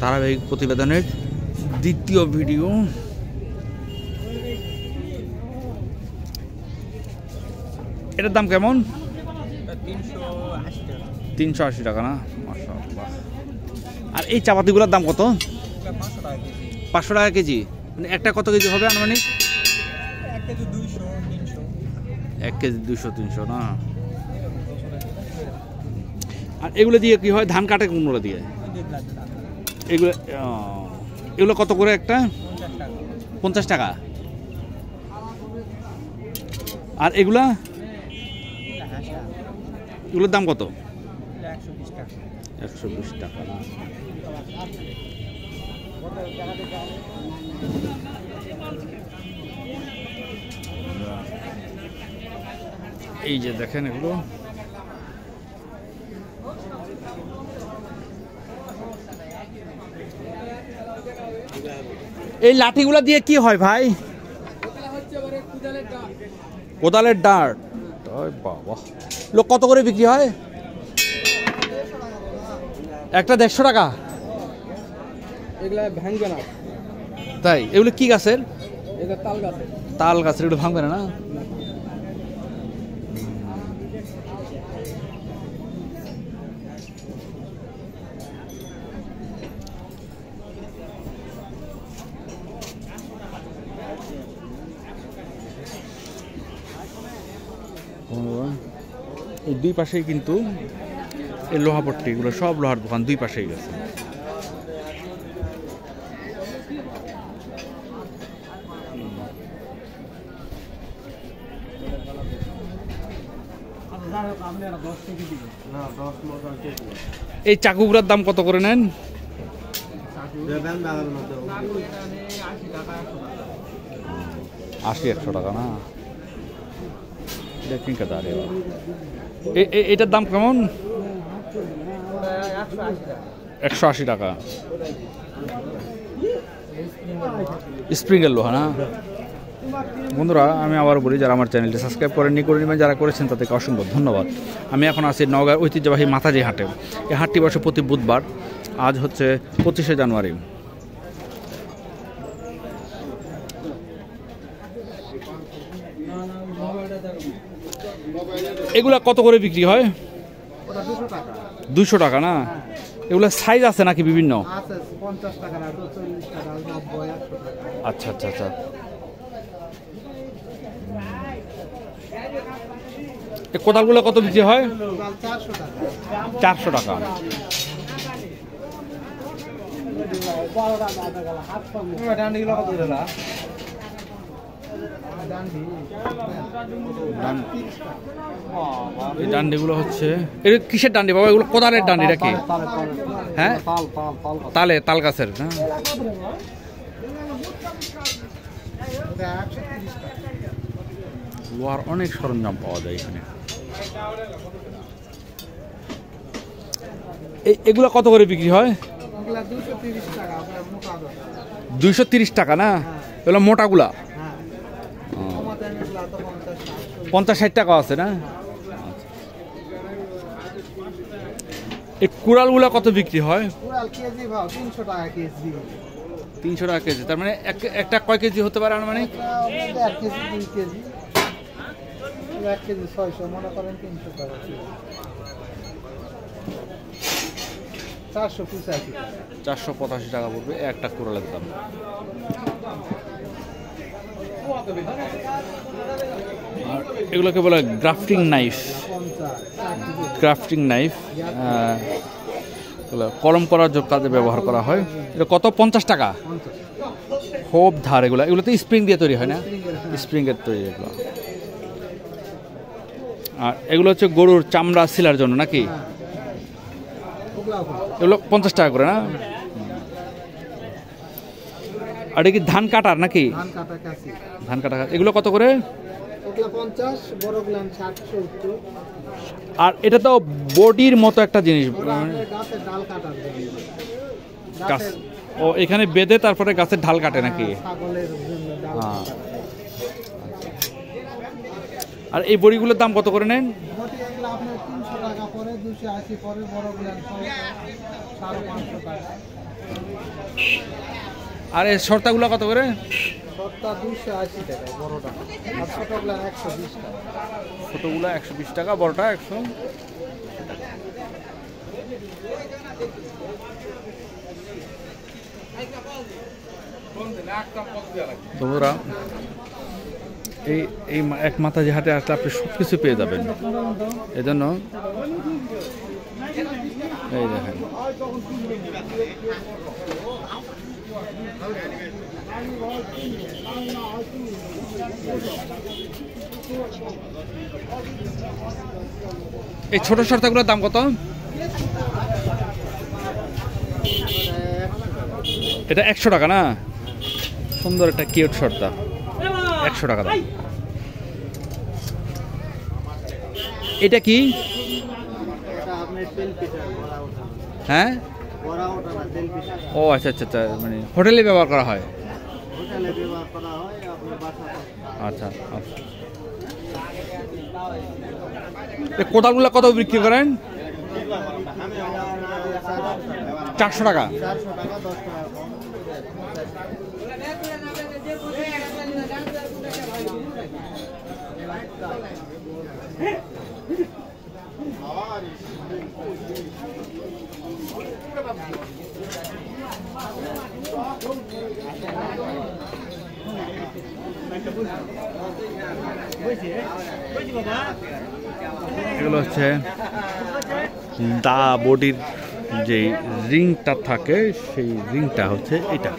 ধারাবাহিক প্রতিবেদনের দ্বিতীয় ভিডিও। এটার দাম কেমন? 380 টাকা না, মাশাআল্লাহ। আর এই চাপাতিগুলোর দাম কত? 500 টাকা কেজি। মানে একটা কত কেজি হবে আনুমানিক? 1 কেজি 200-300 না। আর এগুলো দিয়ে কি হয়? ধান কাটে কোনগুলো দিয়ে? এগুলো কত করে একটা? 50 টাকা। আর এগুলোর দাম কত? 120 টাকা না। এই যে দেখেন এগুলো, এই লাঠিগুলা দিয়ে কি হয় ভাই? কোদালের ডাঁট। বাবা, লোক কত করে বিক্রি হয়? একটা 150 টাকা। এগুলা ভাঙবে না। তাই? এগুলো কি গাছের? এটা তাল গাছের। তাল গাছের, এগুলো ভাঙবে না? এই দুই পাশেই কিন্তু এই লোহাপট্টি, এগুলো সব লোহার দোকান, দুই পাশেই গেছে। এই চাকুগুলোর দাম কত করে নেন? 80-100 টাকা না। এটার দাম কেমন? 180 টাকা। স্প্রিংয়ের লোহা না। বন্ধুরা, আমি আবার বলি, যারা আমার চ্যানেলটি সাবস্ক্রাইব করেননি করে নেবেন, যারা করেছেন তাদেরকে অসংখ্য ধন্যবাদ। আমি এখন আছি নওগাঁর ঐতিহ্যবাহী মাথাজি হাটে। এই হাটটি বসে প্রতি বুধবার। আজ হচ্ছে 25শে জানুয়ারি। এগুলা কত করে বিক্রি হয়? 200 টাকা না। এগুলা সাইজ আছে নাকি বিভিন্ন? আচ্ছা আচ্ছা আচ্ছা। কোদালগুলো কত বিক্রি হয়? 400 টাকা। এই ডান্ডিগুলো হচ্ছে, এটা কিসের ডান্ডি বাবা? এগুলো কোদালের ডান্ডি নাকি? হ্যাঁ, তালে, তাল গাছের না। লোহার অনেক সরঞ্জাম পাওয়া যায় এখানে। এগুলো কত করে বিক্রি হয়? 230 টাকা না। এগুলো মোটাগুলা 50-60 টাকা আছে না। এই কুড়ালগুলা কত বিক্রি হয়? 300 টাকা কেজি। তার মানে একটা কয় কেজি হতে পারে আনুমানিক? 1 কেজি 2 কেজি। 1 কেজি 600, মনে করেন 300 টাকা। 485 টাকা পড়বে একটা কুড়ালের দাম। আর এগুলোকে বলে গ্রাফটিং নাইফ। গ্রাফটিং নাইফ কলম করার কাজে ব্যবহার করা হয়। এটা কত? 50 টাকা। খুব ধার এগুলো। এগুলো তো স্প্রিং দিয়ে তৈরি হয় না? স্প্রিংয়ের তৈরি এগুলো। আর এগুলো হচ্ছে গরুর চামড়া সিলার জন্য নাকি? এগুলো 50 টাকা করে না। আর এটা কি ধান কাটার নাকি? ধান কাটা। এগুলো কত করে? 50, বড়গুলো 60-70। আর এটা তো বডির মতো একটা জিনিস। গাছ, ও এখানে বেঁধে তারপরে গাছের ঢাল কাটে নাকি? আর এই বড়িগুলোর দাম কত করে নেন? পরে 280 পরে বড়গুলো 550 টাকা। আর এই শর্তাগুলো কত করে? সবটা 280 টাকা বড়টা, আর ছোটগুলো 120 টাকা। ছোটগুলো 120 টাকা, বড়টা 100। তোমরা এই এই এক মাতাজি হাটে আসলে আপনি সব কিছু পেয়ে যাবেন। এজন্য এই দেখেন এই ছোট শর্তাগুলোর দাম কত? এটা 100 টাকা না? সুন্দর একটা কিউট শর্তা, 100 টাকা দাম। এটা কি? হ্যাঁ, ও আচ্ছা আচ্ছা আচ্ছা, মানে হোটেলে ব্যবহার করা হয়। আচ্ছা আচ্ছা। কোদালগুলো কত বিক্রি করেন? 400 টাকা। এগুলো হচ্ছে দা বডির যে রিংটা থাকে, সেই রিংটা হচ্ছে এটা।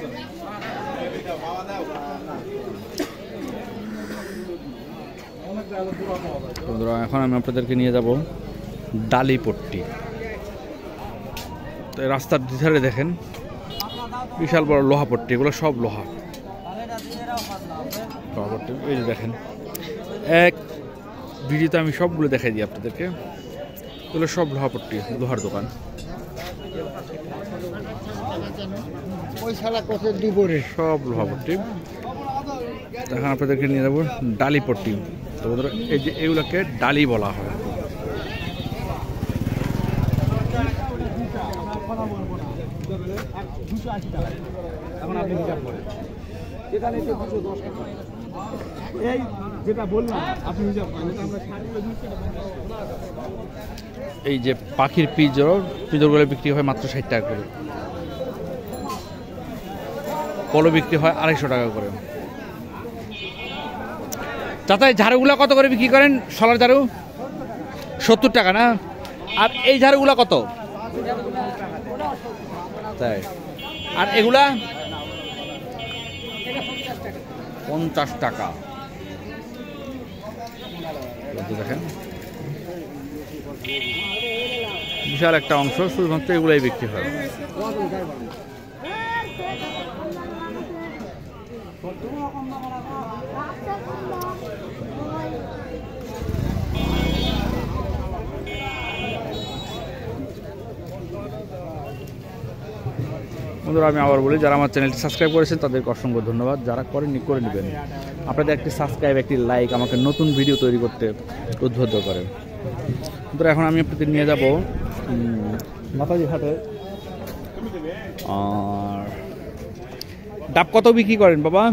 এখন আমি আপনাদেরকে নিয়ে যাব ডালিপট্টি। তো রাস্তার দুধারে দেখেন বিশাল বড় লোহা পট্টি, এগুলো সব লোহা পট্টি। এই যে দেখেন, এক ভিডিওতে আমি সবগুলো দেখাই দিই আপনাদেরকে। এগুলো সব লোহা পট্টি, লোহার দোকান। সব লোহা পট্টি। এখন আপনাদেরকে নিয়ে যাবো ডালিপট্টি। তো এই যে এগুলোকে ডালি বলা হয়। এখন আপনি হিসাব করেন, এখানে 210 টাকা। এই যেটা বললাম আপনি হিসাব করেন। এই যে পাখির পিঁজরগুলো বিক্রি হয় মাত্র 60 টাকা করে। পলো বিক্রি হয় 250 টাকা করে। চাচা এই ঝাড়ুগুলো কত করে বিক্রি করেন? শলার ঝাড়ু 70 টাকা না? আর এই ঝাড়ুগুলো কত? তাই। আর এগুলা 50 টাকা। দেখেন বিশাল একটা অংশ শুধুমাত্র এগুলাই বিক্রি হয়। বন্ধুরা আমি আবার বলি, যারা আমার চ্যানেলটি সাবস্ক্রাইব করেছেন তাদেরকে অসংখ্য ধন্যবাদ। যারা করেননি করে নেবেন। আপনাদের একটি সাবস্ক্রাইব, একটি লাইক আমাকে নতুন ভিডিও তৈরি করতে উদ্বুদ্ধ করে। বন্ধুরা এখন আমি আপনাদের নিয়ে যাব মাতাজি হাটে। আর ডাব কত বিক্রি করেন বাবা?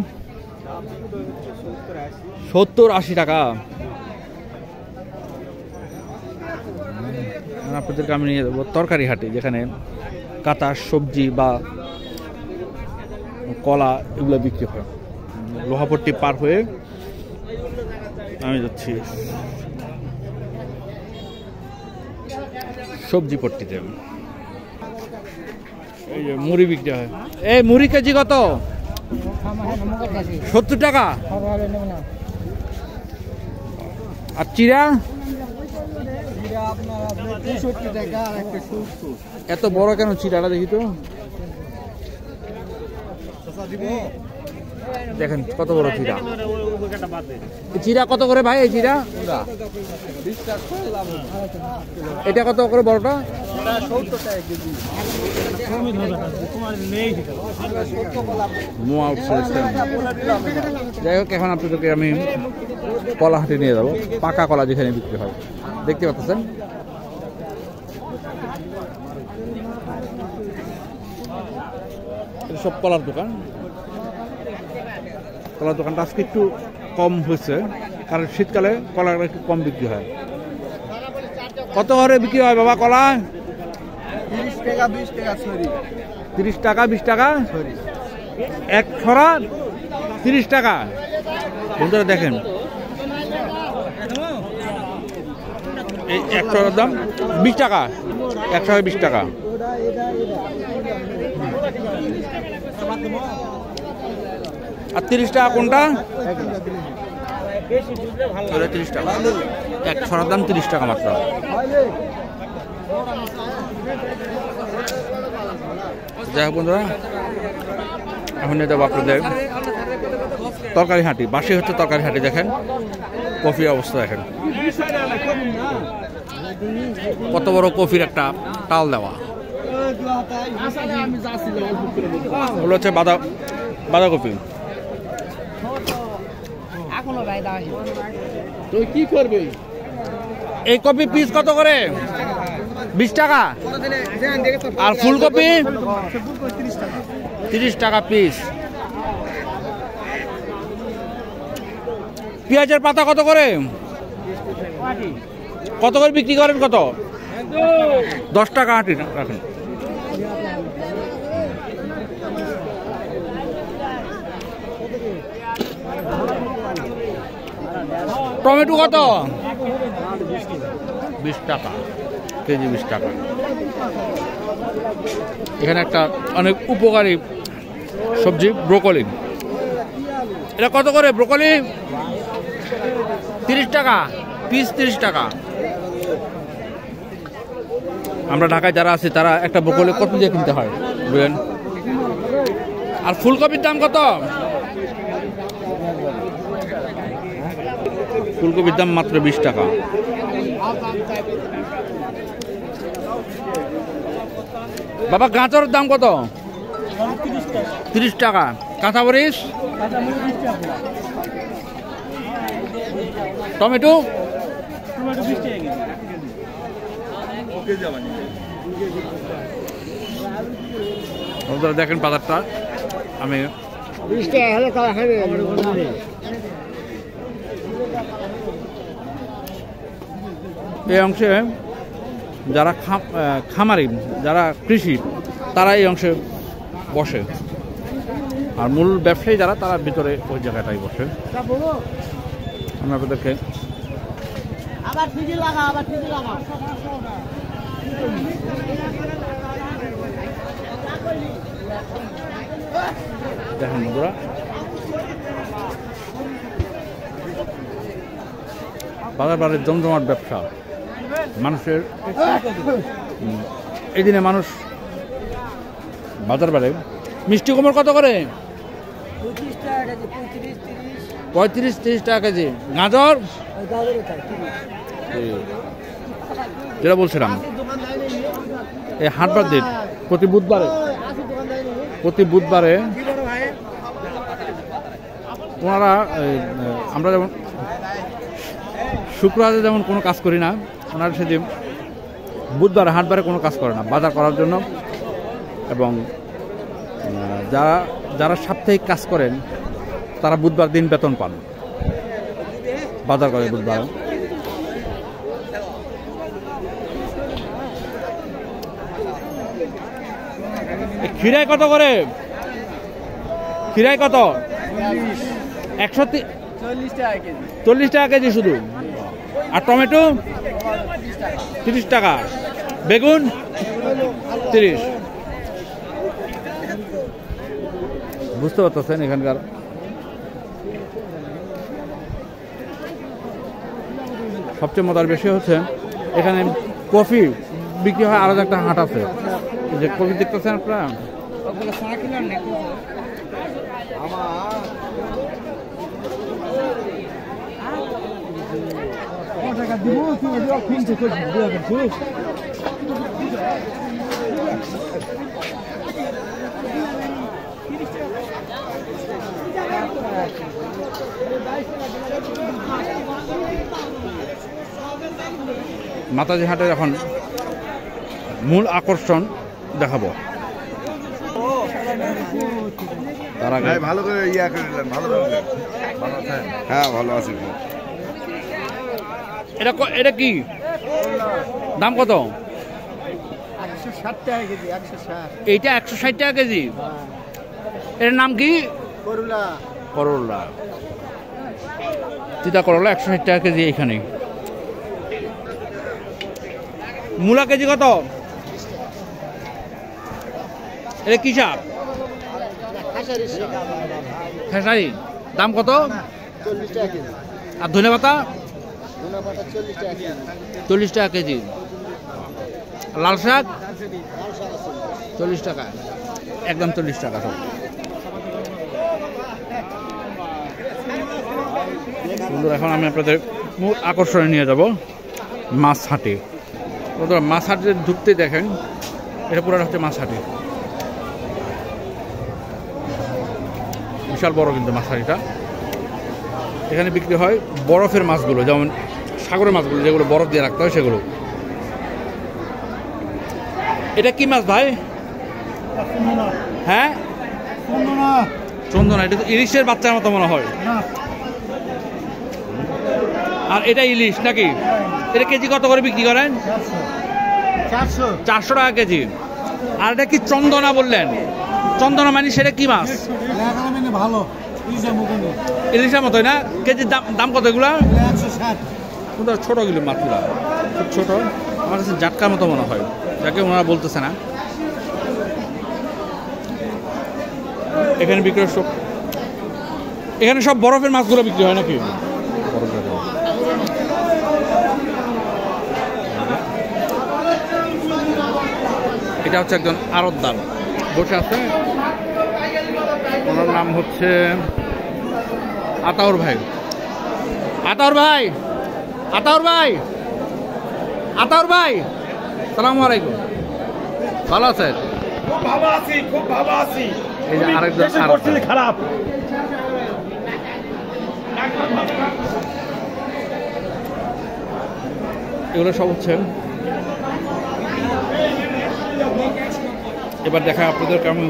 70-80 টাকা। আপনাদেরকে আমি নিয়ে যাবো তরকারি হাটে, যেখানে কাঁচা সবজি বা কলা এগুলো বিক্রি হয়। লোহাপট্টি পার হয়ে আমি যাচ্ছি সবজি পট্টিতে। এই যে মুড়ি বিক্রি হয়। এই মুড়ি কেজি কত? 70 টাকা। আর চিরা? এত বড় কেন চিরাটা? দেখি তো, দেখেন কত বড় চিরা। চিরা কত করে ভাই? এই চিরা এটা কত করে বড়টা? যাই হোক, এখন আপনাদেরকে আমি কলা হাটে নিয়ে যাবো। পাকা কলা যেখানে বিক্রি হয়, দেখতে পাচ্ছেন এটা সব কলার দোকান। কলার দোকানটা আজকে একটু কম হয়েছে, কারণ শীতকালে কলা একটু কম বিক্রি হয়। কত হারে বিক্রি হয় বাবা কলা? 30 টাকা 20 টাকা সরি। 30 টাকা 20 টাকা এক ছড়া, 30 টাকা। বন্ধুরা দেখেন এই এক ছড়ার দাম 20 টাকা, 120 টাকা। আর 30 টাকা কোনটা? 30 টাকা এক ছড়ার দাম, 30 টাকা মাত্র। যাই হোক বন্ধুরা, এখন নিয়ে যাবো আপনাদের তরকারি হাঁটি। বাসি হচ্ছে তরকারি হাঁটি। দেখেন কফি অবস্থা, দেখেন কত বড় কফির একটা টাল দেওয়া। ওগুলো হচ্ছে বাঁধাকপি। তুই কি করবে? এই কপি পিস কত করে? 20 টাকা। আর ফুলকপি 30 টাকা পিস। পেঁয়াজের পাতা কত করে? কত করে বিক্রি করেন? কত? 10 টাকা আটি রাখেন। টমেটো কত? 20 টাকা কেজি, 20 টাকা। এখানে একটা অনেক উপকারী সবজি ব্রোকলি। এটা কত করে ব্রোকলি? 30 টাকা পিস, 30 টাকা। আমরা ঢাকায় যারা আছি তারা একটা ব্রোকলি কত দিয়ে কিনতে হয় বুঝলেন? আর ফুলকপির দাম কত? ফুলকপির দাম মাত্র 20 টাকা। বাবা গাজরের দাম কত? 30 টাকা। কাঁচামরিচ? টমেটো? দেখেন বাজারটা। আমি এই অংশে যারা খামারি, যারা কৃষি, তারা এই অংশে বসে। আর মূল ব্যবসায়ী যারা, তারা ভিতরে ওই জায়গাটাই বসে। আমি আপনাদেরকে দেখেন বন্ধুরা, বাজারের জমজমাট ব্যবসা। মানুষের এই দিনে মানুষ বাজার বাড়ে। মিষ্টি কুমড় কত করে? 35-30 টাকা কেজি। গাজর? যেটা বলছিলাম, এই হাটবার দিন প্রতি বুধবারে ওনারা, আমরা যেমন শুক্রবারে যেমন কোনো কাজ করি না, ওনারা সেদিন বুধবারে হাটবারে কোনো কাজ করে না বাজার করার জন্য। এবং যারা সাপ্তাহিক কাজ করেন তারা বুধবার দিন বেতন পান, বাজার করে বুধবার। খিরাই কত করে? খিরাই কত? 140 টাকা কেজি শুধু। আর টমেটো 30 টাকা। বেগুন 30। বুঝতে পারতেছেন এখানকার সবচেয়ে মজার বিষয় হচ্ছে এখানে কফি বিক্রি হয়। আলাদা একটা হাট আছে, যে কফি দেখতেছেন আপনারা। মাতাজি হাটে এখন মূল আকর্ষণ দেখাবো। তার আগে ভালো করে ইয়া করে নিলেন, ভালো করে নিলেন। ভালো আছেন? হ্যাঁ ভালো আছি। এটা কি দাম কত? 160 টাকা কেজি, 160। এইটা 160 টাকা কেজি। এর নাম কি? করলা। করলা, তিতা করলা 160 টাকা কেজি এখানে। মূলা কেজি কত? এটা কি শাক? খেসারি। দাম কত? 40 টাকা কেজি। আর ধনে পাতা? ধনে পাতা 40 টাকা কেজি। 40 টাকা কেজি। লাল শাক? 40 টাকা, একদম 40 টাকা সব। বন্ধুরা, এখন আমি আপনাদের মূল আকর্ষণে নিয়ে যাব মাছ হাটে। বন্ধুরা, মাছ হাটে ঢুকতে দেখেন এটা পুরো হচ্ছে মাছ হাটে। বিশাল বড় কিন্তু মাছ হাটিটা। এখানে বিক্রি হয় বরফের মাছগুলো, যেমন সাগরের মাছগুলো যেগুলো বরফ দিয়ে রাখতে হয় সেগুলো। এটা কি মাছ ভাই? হ্যাঁ, চন্দনা। এটা তো ইলিশের বাচ্চার মতো মনে হয়। আর এটা ইলিশ নাকি? এটা কেজি কত করে বিক্রি করেন? 400 টাকা কেজি। আর এটা কি চন্দনা বললেন? চন্দনা মানে সেটা কি মাছ? ভালো ইলিশের মতোই না? কেজির দাম কত এগুলা? 160। ছোট গুলো মাছগুলা, খুব ছোট। আমার কাছে জাটকার মতো মনে হয়, যাকে ওনারা বলতেছে না। এখানে বিক্রি সব, এখানে সব বরফের মাছগুলো বিক্রি হয় নাকি? এটা হচ্ছে একজন আড়তদার বসে আছে, ওনার নাম হচ্ছে আতাউর ভাই। আতাউর ভাই, আতাউর ভাই, আতাউর ভাই, সালামু আলাইকুম। ভালো আছেন? খুব ভালো আছি, খুব ভালো আছি। এই যে আরেকজন পরিস্থিতি খারাপ। এগুলো সব হচ্ছে, এবার দেখা আপনাদের কেমন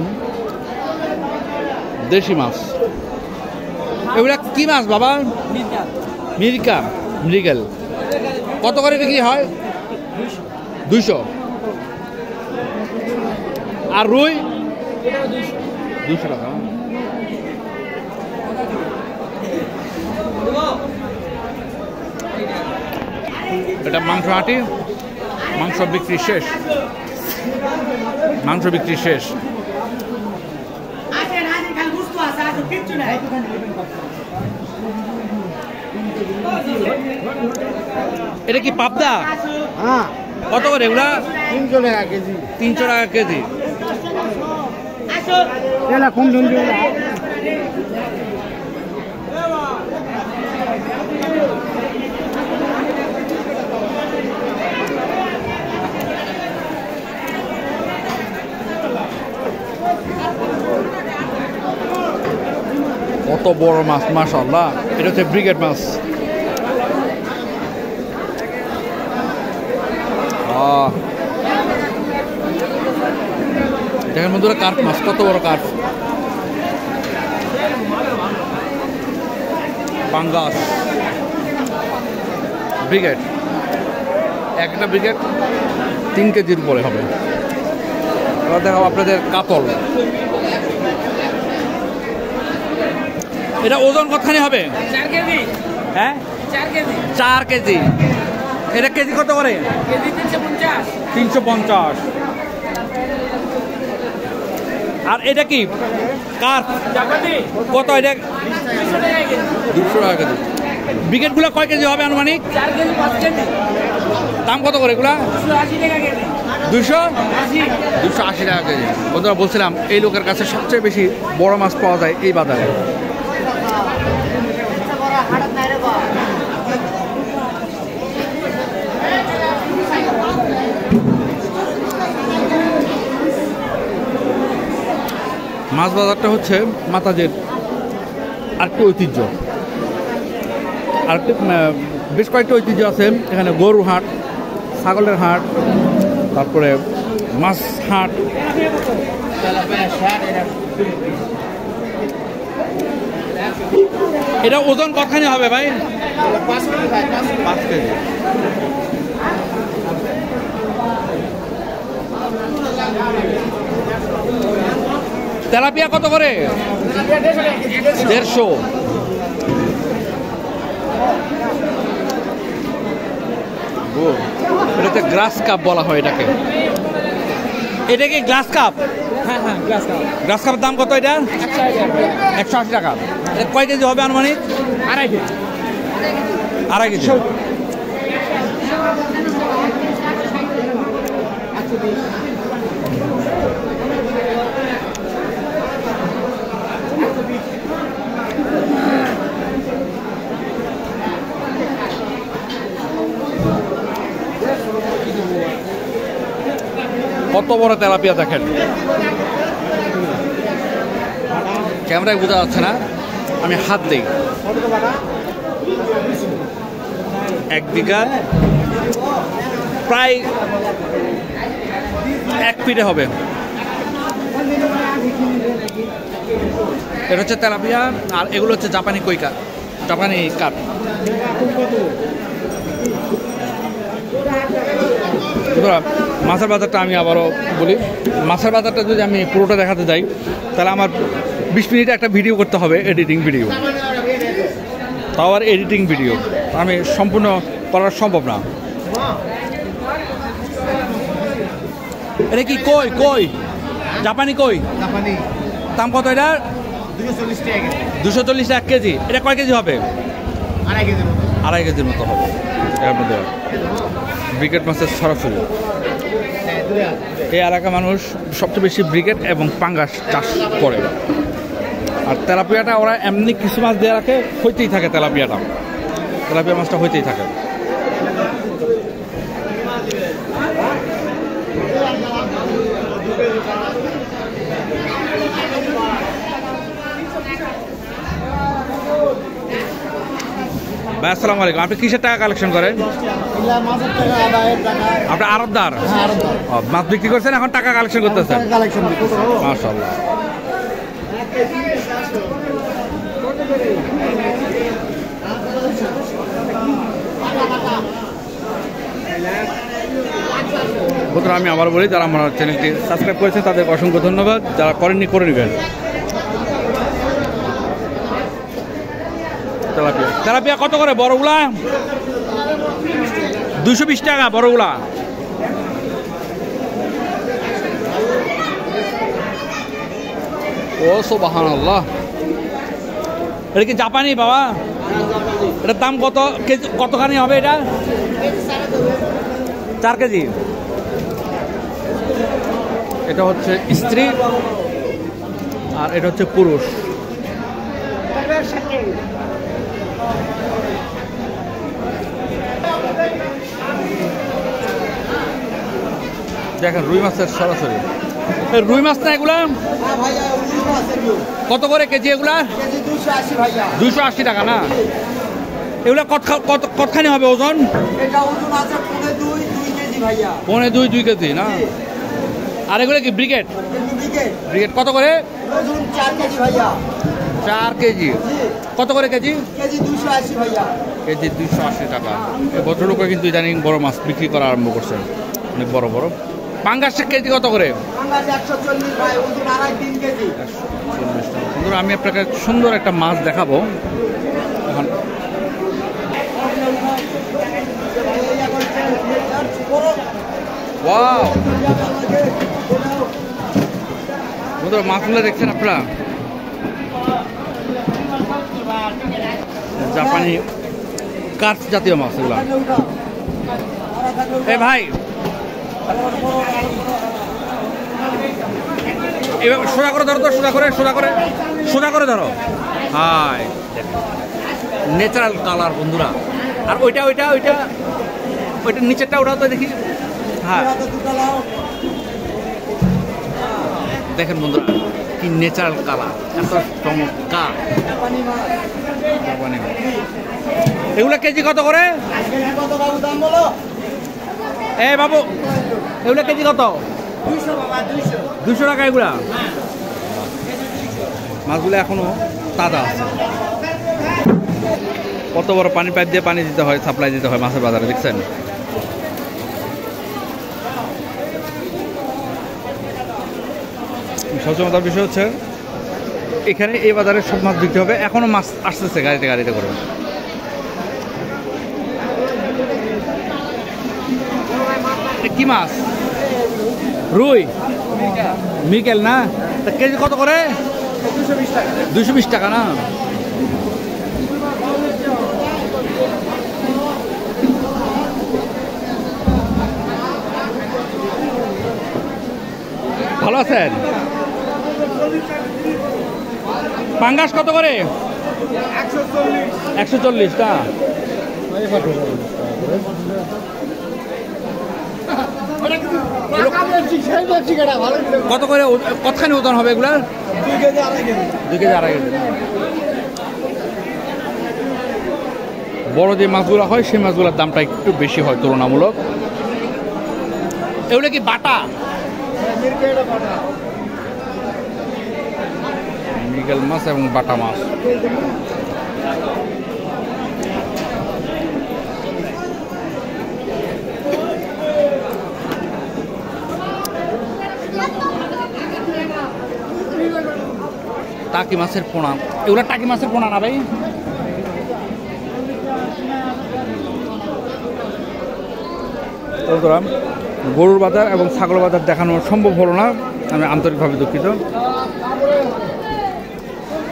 দেশি মাছ। এগুলা কি মাছ বাবা? মিরকা, মৃগেল। কত করে বিক্রি হয়? 200। আর রুই? 200 টাকা। এটা মাংস হাঁটি, মাংস বিক্রি শেষ, মাংস বিক্রি শেষ। এটা কি পাবদা? হ্যাঁ। কত করে এগুলা? 300 টাকা কেজি। 300 টাকা কেজি। এলা কোন জন দিও? কত বড় মাছ, মাশাআল্লাহ। এটা হচ্ছে ব্রিগেড মাছ। দেখেন বন্ধুরা, কার্প মাছ, কত বড় কার্প। পাঙ্গাস ব্রিগেড, একটা ব্রিগেড 3 কেজির উপরে হবে। এবার দেখাবো আপনাদের কাতল। এটা ওজন কতখানি হবে? 4 কেজি। হ্যাঁ, 4 কেজি। 4 কেজি। এটা কেজি কত করে? কেজি 350। 350। আর এটা কি কার্প? জাপানি কত এটা? 200 টাকা কেজি। 200 টাকা কেজি। ব্রিগেডগুলো কয় কেজি হবে আনুমানিক? 4 কেজি 5 কেজি। দাম কত করে এগুলা? 280 টাকা কেজি। 280 টাকা কেজি। বন্ধুরা, বলছিলাম এই লোকের কাছে সবচেয়ে বেশি বড় মাছ পাওয়া যায় এই বাজারে। মাছ বাজারটা হচ্ছে মাতাজের আরেকটি ঐতিহ্য। আরেকটি বেশ কয়েকটি ঐতিহ্য আছে এখানে। গরুর হাট, ছাগলের হাট, তারপরে মাছ হাট, এটা ওজন কতখানি হবে ভাই? 5 কেজি। তেলাপিয়া কত করে? 150। এটাতে গ্লাস কাপ বলা হয় এটাকে। এটা কি গ্লাস কাপ? হ্যাঁ হ্যাঁ, গ্লাস কাপ। গ্লাস কাপের দাম কত এটা? 180 টাকা। এটা কয় কেজি হবে আনুমানিক? 2.5 কেজি। 2.5 কেজি। কত বড় তেলাপিয়া দেখেন, ক্যামেরায় বোঝা যাচ্ছে না, আমি হাত দিই। 1 বিঘা প্রায় 1 ফিটে হবে। এটা হচ্ছে তেলাপিয়া, আর এগুলো হচ্ছে জাপানি কই কাঠ, জাপানি কাঠ। মাছের বাজারটা আমি আবারও বলি, মাছের বাজারটা যদি আমি পুরোটা দেখাতে যাই তাহলে আমার 20 মিনিটে একটা ভিডিও করতে হবে, এডিটিং ভিডিও, তাও আর এডিটিং ভিডিও আমি সম্পূর্ণ করা সম্ভব না। এটা কি কই? কই জাপানি কই? দাম কত এটা? 240 টাকা কেজি। এটা কয় কেজি হবে? 2.5 কেজির মতো হবে। এর মধ্যে ব্রিকেট মাছের সরাসরি এই এলাকা মানুষ সবচেয়ে বেশি ব্রিকেট এবং পাঙ্গাস চাষ করে। আর তেলাপিয়াটা ওরা এমনি কিছু মাছ দিয়ে রাখে, হইতেই থাকে তেলাপিয়াটা, তেলাপিয়া মাছটা হইতেই থাকে। ভাই আসসালামু আলাইকুম, আপনি কিসের টাকা কালেকশন করেন? আপনি আড়তদার? মাছ বিক্রি করছেন, এখন টাকা কালেকশন করতেছেন? মাশাআল্লাহ। বন্ধুরা আমি আবার বলি, যারা আমার চ্যানেলটি সাবস্ক্রাইব করেছেন তাদেরকে অসংখ্য ধন্যবাদ, যারা করেননি করে নেবেন। তেলাপিয়া, তেলাপিয়া কত করে বড়গুলা? 220 টাকা বড়গুলা। ও সুবহানাল্লাহ, এটা কি জাপানি বাবা? এটার দাম কত কেজি, কতখানি হবে এটা? 4 কেজি। এটা হচ্ছে স্ত্রী আর এটা হচ্ছে পুরুষ। দেখেন রুই মাছের সরাসরি, রুই মাছ না এগুলা? কত করে কেজি এগুলা? 280 টাকা না? এগুলা কতখানি হবে ওজন? 1.5-2 কেজি না? আর এগুলো কি ব্রিকেট? ব্রিকেট কত করে? 4 কেজি। কত করে কেজি? কেজি 280 টাকা। এই ভদ্রলোক কিন্তু ইদানিং বড় মাছ বিক্রি করা আরম্ভ করছে, অনেক বড় বড়। পাঙ্গাসের কেজি কত করে? 140 ভাই, ওজন 2.5-3 কেজি। 140 টাকা। সুন্দর, আমি আপনাকে সুন্দর একটা মাছ দেখাবো এখন। ওয়াও, বন্ধুরা মাছগুলো দেখছেন আপনারা, জাপানি কাঠ জাতীয় মাছ এগুলো। এই ভাই এবার সোজা করে ধরো তো, সোজা করে, সোজা করে, সোজা করে ধরো। হাই, ন্যাচারাল কালার বন্ধুরা। আর ওইটা ওইটা ওইটা ওইটা নিচেরটা ওঠাও তো দেখি। হ্যাঁ দেখেন বন্ধুরা কি ন্যাচারাল কালার, এত চমৎকার। এগুলা কেজি কত করে? এই বাবু এগুলা কেজি কত? 200 বাবা 200 200 টাকা এগুলা। হ্যাঁ মাছগুলো এখনো তাজা আছে। কত বড় পানি পাইপ দিয়ে পানি দিতে হয়, সাপ্লাই দিতে হয় মাছের বাজারে, দেখছেন? সচেতনতার বিষয় হচ্ছে এখানে এই বাজারে সব মাছ বিক্রি হবে। এখনো মাছ আসতেছে গাড়িতে গাড়িতে করে। কি মাছ? রুই, মিকেল না? তা কেজি কত করে? 220 টাকা না? ভালো আছেন? পাঙ্গাস কত করে? 140 টা। কত করে কতখানি ওজন হবে এগুলা? 2 কেজি 2.5 কেজি। 2 KG 2.5 KG. বড় যে মাছগুলো হয় সেই মাছগুলোর দামটা একটু বেশি হয় তুলনামূলক। এগুলো কি বাটা? মৃগেল মাছ এবং বাটা মাছ। টাকি মাছের পোনা, এগুলো টাকি মাছের পোনা না ভাই? গরুর বাজার এবং ছাগল বাজার দেখানো সম্ভব হলো না, আমি আন্তরিকভাবে দুঃখিত।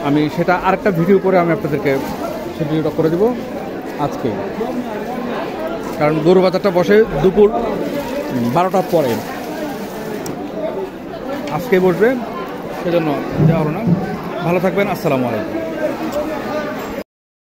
আমি সেটা আরেকটা ভিডিও করে আমি আপনাদেরকে সেই ভিডিওটা করে দেব আজকে, কারণ গরু বাজারটা বসে দুপুর 12টার পরে, আজকে বসবে, সেজন্য দেওয়া হলো না। ভালো থাকবেন, আসসালামু আলাইকুম।